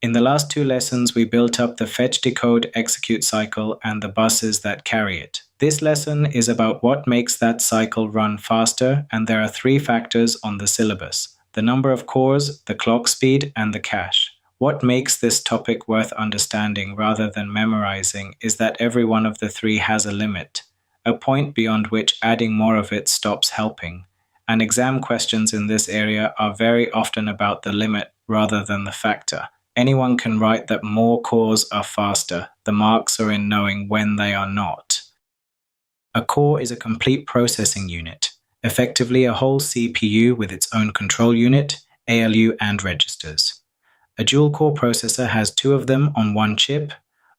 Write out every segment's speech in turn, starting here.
In the last two lessons, we built up the fetch, decode, execute cycle and the buses that carry it. This lesson is about what makes that cycle run faster, and there are three factors on the syllabus: the number of cores, the clock speed, and the cache. What makes this topic worth understanding rather than memorizing is that every one of the three has a limit, a point beyond which adding more of it stops helping. And exam questions in this area are very often about the limit rather than the factor. Anyone can write that more cores are faster. The marks are in knowing when they are not. A core is a complete processing unit, effectively a whole CPU with its own control unit, ALU, and registers. A dual-core processor has two of them on one chip.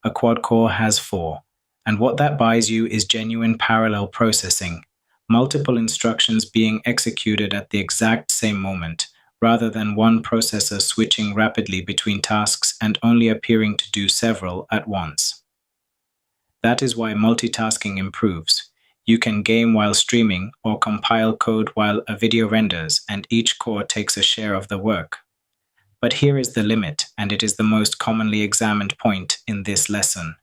A quad-core has four. And what that buys you is genuine parallel processing, multiple instructions being executed at the exact same moment, rather than one processor switching rapidly between tasks and only appearing to do several at once. That is why multitasking improves. You can game while streaming or compile code while a video renders, and each core takes a share of the work. But here is the limit, and it is the most commonly examined point in this lesson.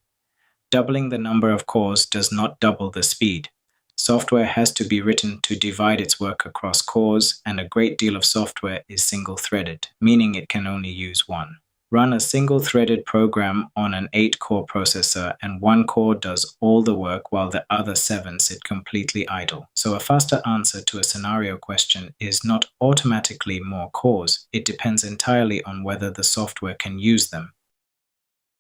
Doubling the number of cores does not double the speed. Software has to be written to divide its work across cores, and a great deal of software is single-threaded, meaning it can only use one. Run a single-threaded program on an 8-core processor, and one core does all the work while the other 7 sit completely idle. So a faster answer to a scenario question is not automatically more cores. It depends entirely on whether the software can use them.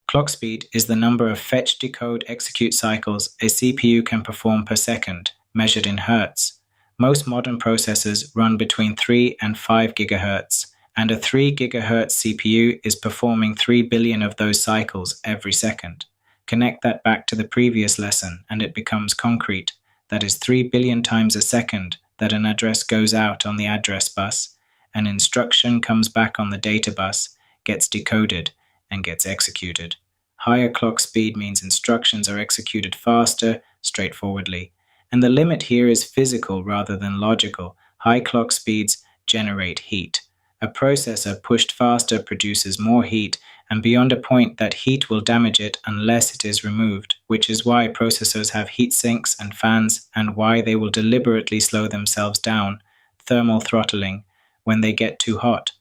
Clock speed is the number of fetch, decode, execute cycles a CPU can perform per second, measured in hertz. Most modern processors run between 3 and 5 GHz, and a 3 GHz CPU is performing 3 billion of those cycles every second. Connect that back to the previous lesson, and it becomes concrete. That is 3 billion times a second that an address goes out on the address bus, an instruction comes back on the data bus, gets decoded, and gets executed. Higher clock speed means instructions are executed faster, straightforwardly. And the limit here is physical rather than logical. High clock speeds generate heat. A processor pushed faster produces more heat, and beyond a point that heat will damage it unless it is removed, which is why processors have heat sinks and fans, and why they will deliberately slow themselves down, thermal throttling, when they get too hot.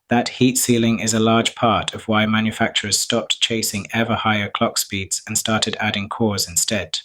That heat sealing is a large part of why manufacturers stopped chasing ever higher clock speeds and started adding cores instead.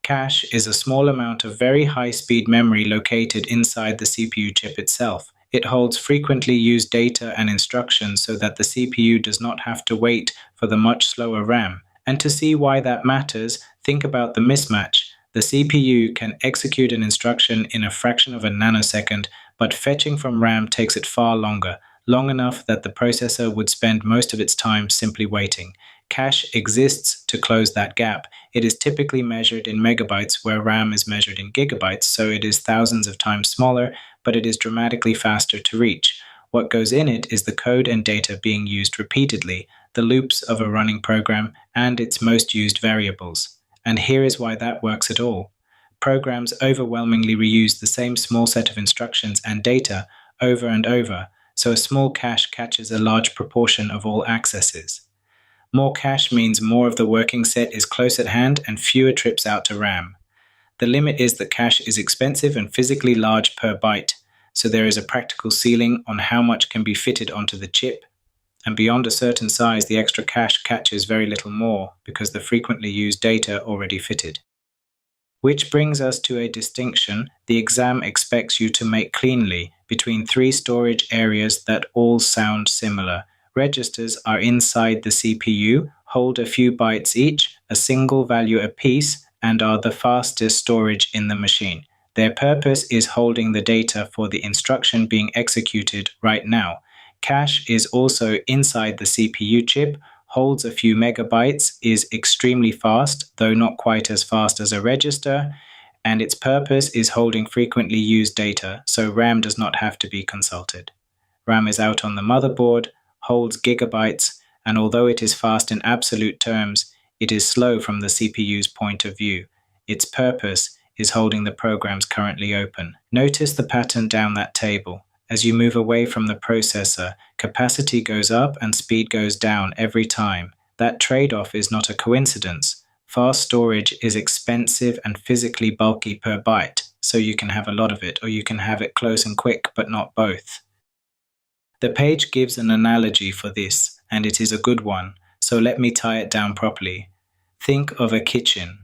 Cache is a small amount of very high-speed memory located inside the CPU chip itself. It holds frequently used data and instructions so that the CPU does not have to wait for the much slower RAM. And to see why that matters, think about the mismatch. The CPU can execute an instruction in a fraction of a nanosecond, but fetching from RAM takes it far longer, long enough that the processor would spend most of its time simply waiting. Cache exists to close that gap. It is typically measured in megabytes, where RAM is measured in gigabytes, so it is thousands of times smaller, but it is dramatically faster to reach. What goes in it is the code and data being used repeatedly, the loops of a running program, and its most used variables. And here is why that works at all. Programs overwhelmingly reuse the same small set of instructions and data over and over, so a small cache catches a large proportion of all accesses. More cache means more of the working set is close at hand and fewer trips out to RAM. The limit is that cache is expensive and physically large per byte, so there is a practical ceiling on how much can be fitted onto the chip, and beyond a certain size the extra cache catches very little more because the frequently used data already fitted. Which brings us to a distinction the exam expects you to make cleanly between three storage areas that all sound similar. Registers are inside the CPU, hold a few bytes each, a single value apiece, and are the fastest storage in the machine. Their purpose is holding the data for the instruction being executed right now. Cache is also inside the CPU chip, holds a few megabytes, is extremely fast, though not quite as fast as a register, and its purpose is holding frequently used data, so RAM does not have to be consulted. RAM is out on the motherboard, holds gigabytes, and although it is fast in absolute terms, it is slow from the CPU's point of view. Its purpose is holding the programs currently open. Notice the pattern down that table. As you move away from the processor, capacity goes up and speed goes down every time. That trade-off is not a coincidence. Fast storage is expensive and physically bulky per byte, so you can have a lot of it, or you can have it close and quick, but not both. The page gives an analogy for this, and it is a good one, so let me tie it down properly. Think of a kitchen.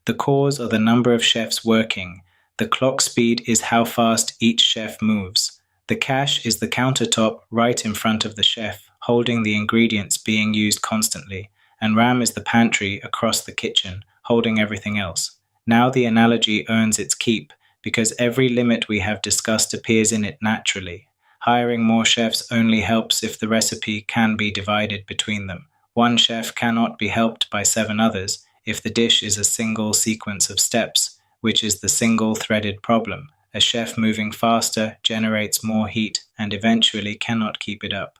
The cores are the number of chefs working. The clock speed is how fast each chef moves. The cache is the countertop right in front of the chef, holding the ingredients being used constantly, and RAM is the pantry across the kitchen, holding everything else. Now the analogy earns its keep, because every limit we have discussed appears in it naturally. Hiring more chefs only helps if the recipe can be divided between them. One chef cannot be helped by 7 others if the dish is a single sequence of steps, which is the single-threaded problem. A chef moving faster generates more heat and eventually cannot keep it up.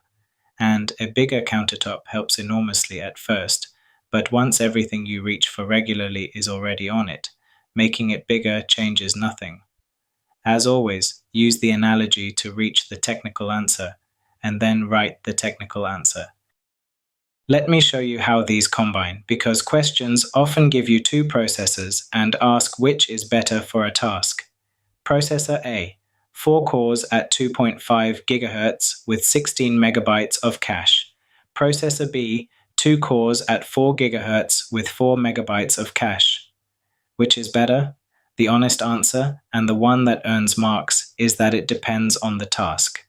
And a bigger countertop helps enormously at first, but once everything you reach for regularly is already on it, making it bigger changes nothing. As always, use the analogy to reach the technical answer, and then write the technical answer. Let me show you how these combine, because questions often give you 2 processors and ask which is better for a task. Processor A, 4 cores at 2.5 GHz with 16 megabytes of cache. Processor B, 2 cores at 4 GHz with 4 megabytes of cache. Which is better? The honest answer, and the one that earns marks, is that it depends on the task.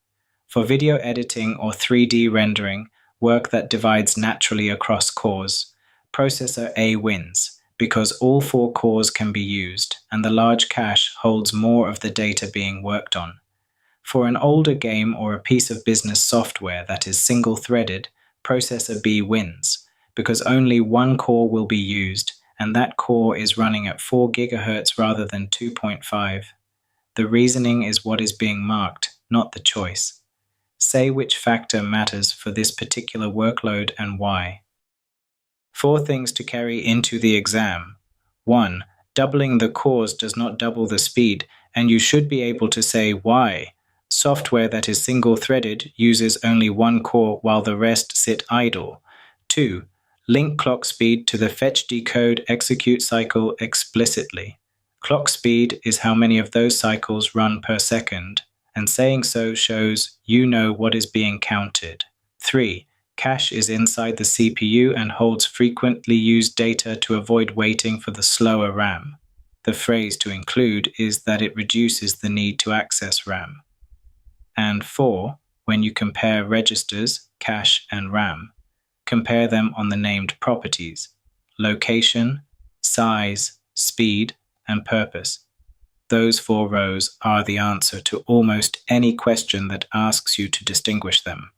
For video editing or 3D rendering, work that divides naturally across cores, processor A wins, because all 4 cores can be used, and the large cache holds more of the data being worked on. For an older game or a piece of business software that is single-threaded, processor B wins, because only 1 core will be used, and that core is running at 4 GHz rather than 2.5. The reasoning is what is being marked, not the choice. Say which factor matters for this particular workload and why. 4 things to carry into the exam. 1. Doubling the cores does not double the speed, and you should be able to say why. Software that is single-threaded uses only 1 core while the rest sit idle. 2. Link clock speed to the fetch decode execute cycle explicitly. Clock speed is how many of those cycles run per second, and saying so shows you know what is being counted. 3. Cache is inside the CPU and holds frequently used data to avoid waiting for the slower RAM. The phrase to include is that it reduces the need to access RAM. And 4. When you compare registers, cache, and RAM, compare them on the named properties: location, size, speed, and purpose. Those 4 rows are the answer to almost any question that asks you to distinguish them.